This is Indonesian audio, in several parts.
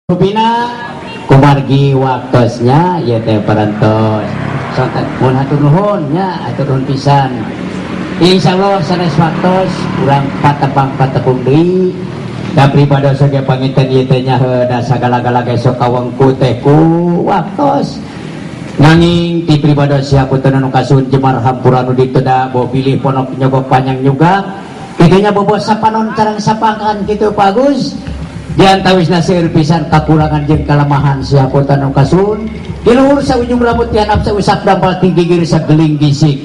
Rupina kumargi waktosnya ya teh parantos sontak mun hatur nuhun nya hatur nuhun pisan insyaallah sanes waktos urang patepang deui da pripadosa ge panginten ieu teh nya heuda sagala-gala ge sok kawengku teh ku waktos nanging ti pripadosa punten nu kasuhun jemar hampura nu ditu da bawa pilih ponok nyogok panjang juga kitu nya bobo sapanon carang sapangan kitu Pak Agus diantawisna seueur pisan kakurangan jeung kalemahan siapotan nu kasuhun di luhur saujung rambut tihanap sausak dampal tinggi giri sageling gisik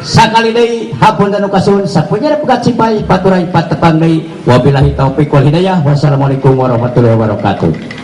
sakali deui hapunten nu kasuhun sapunya pegat cipai paturai patepang deui wabillahi taufik wal hidayah wassalamualaikum warahmatullahi wabarakatuh.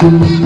Thank you.